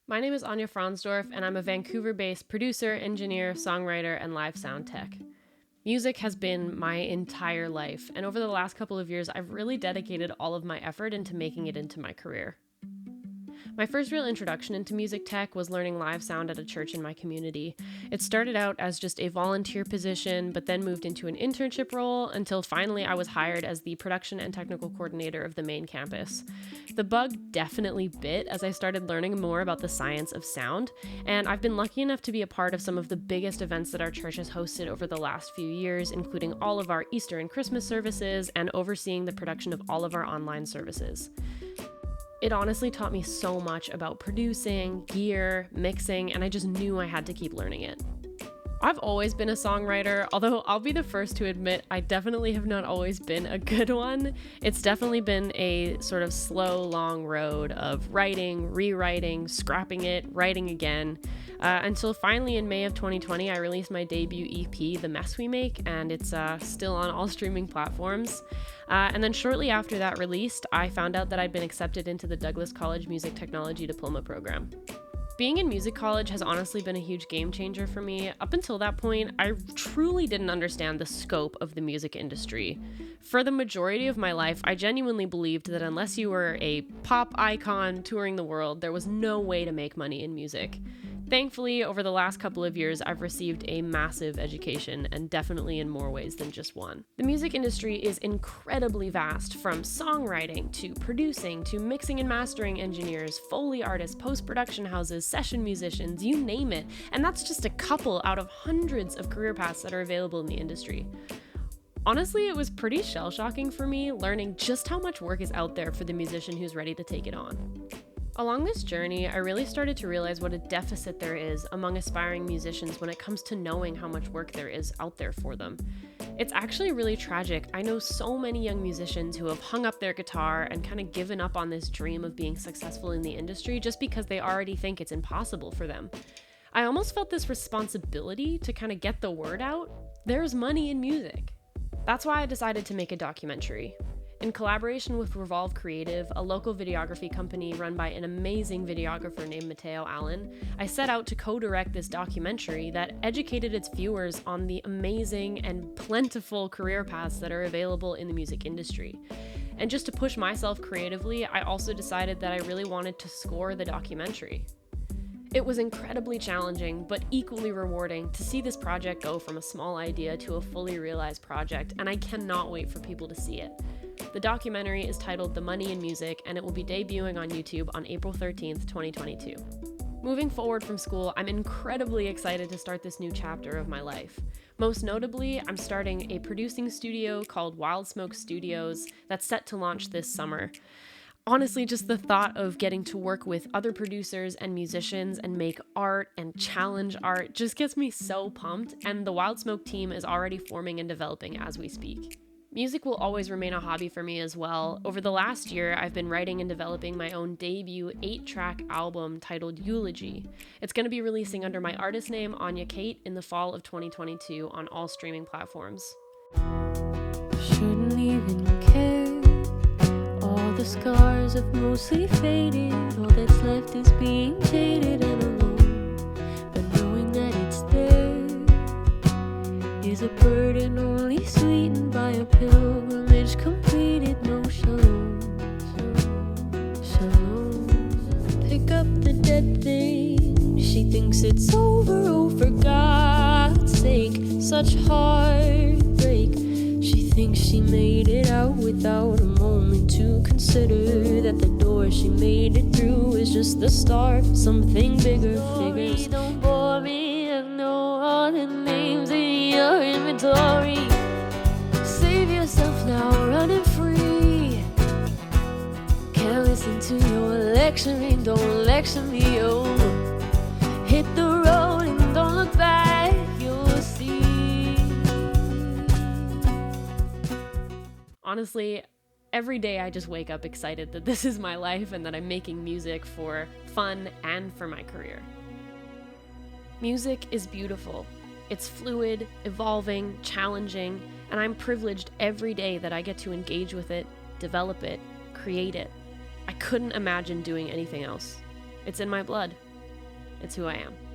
My name is Anja Frohnsdorf, and I'm a Vancouver-based producer, engineer, songwriter, and live sound tech. Music has been my entire life, and over the last couple of years, I've really dedicated all of my effort into making it into my career. My first real introduction into music tech was learning live sound at a church in my community. It started out as just a volunteer position, but then moved into an internship role until finally I was hired as the production and technical coordinator of the main campus. The bug definitely bit as I started learning more about the science of sound, and I've been lucky enough to be a part of some of the biggest events that our church has hosted over the last few years, including all of our Easter and Christmas services and overseeing the production of all of our online services. It honestly taught me so much about producing, gear, mixing, and I just knew I had to keep learning it. I've always been a songwriter, although I'll be the first to admit I definitely have not always been a good one. It's definitely been a sort of slow, long road of writing, rewriting, scrapping it, writing again, until finally in May of 2020 I released my debut EP, The Mess We Make, and it's still on all streaming platforms. And then shortly after that release, I found out that I'd been accepted into the Douglas College Music Technology Diploma program. Being in music college has honestly been a huge game changer for me. Up until that point, I truly didn't understand the scope of the music industry. For the majority of my life, I genuinely believed that unless you were a pop icon touring the world, there was no way to make money in music. Thankfully, over the last couple of years, I've received a massive education, and definitely in more ways than just one. The music industry is incredibly vast, from songwriting to producing to mixing and mastering engineers, Foley artists, post-production houses, session musicians, you name it. And that's just a couple out of hundreds of career paths that are available in the industry. Honestly, it was pretty shell-shocking for me learning just how much work is out there for the musician who's ready to take it on. Along this journey, I really started to realize what a deficit there is among aspiring musicians when it comes to knowing how much work there is out there for them. It's actually really tragic. I know so many young musicians who have hung up their guitar and kind of given up on this dream of being successful in the industry just because they already think it's impossible for them. I almost felt this responsibility to kind of get the word out. There's money in music. That's why I decided to make a documentary. In collaboration with Revolve Creative, a local videography company run by an amazing videographer named Mateo Allen, I set out to co-direct this documentary that educated its viewers on the amazing and plentiful career paths that are available in the music industry. And just to push myself creatively, I also decided that I really wanted to score the documentary. It was incredibly challenging, but equally rewarding to see this project go from a small idea to a fully realized project, and I cannot wait for people to see it. The documentary is titled The Money in Music, and it will be debuting on YouTube on April 13th, 2022. Moving forward from school, I'm incredibly excited to start this new chapter of my life. Most notably, I'm starting a producing studio called WILDSMOKE Studios that's set to launch this summer. Honestly, just the thought of getting to work with other producers and musicians and make art and challenge art just gets me so pumped, and the WILDSMOKE team is already forming and developing as we speak. Music will always remain a hobby for me as well. Over the last year, I've been writing and developing my own debut 8-track album titled Eulogy. It's going to be releasing under my artist name, Anya Kate, in the fall of 2022 on all streaming platforms. Shouldn't even care. All the scars have mostly faded. All that's left is being jaded and alone. But knowing that it's there is a burden only sweetened by a pilgrimage completed. No shalom, shalom. Pick up the dead thing. She thinks it's over, oh for God's sake. Such heartbreak. She thinks she made it out without a moment to consider that the door she made it through is just the start of something bigger. Figures don't bore me, I know all the names in your inventory. Save yourself now, running free. Can't listen to your lecturing, don't lecture me, oh. Hit the road and don't look back, you'll see. Honestly, every day I just wake up excited that this is my life and that I'm making music for fun and for my career. Music is beautiful. It's fluid, evolving, challenging, and I'm privileged every day that I get to engage with it, develop it, create it. I couldn't imagine doing anything else. It's in my blood. It's who I am.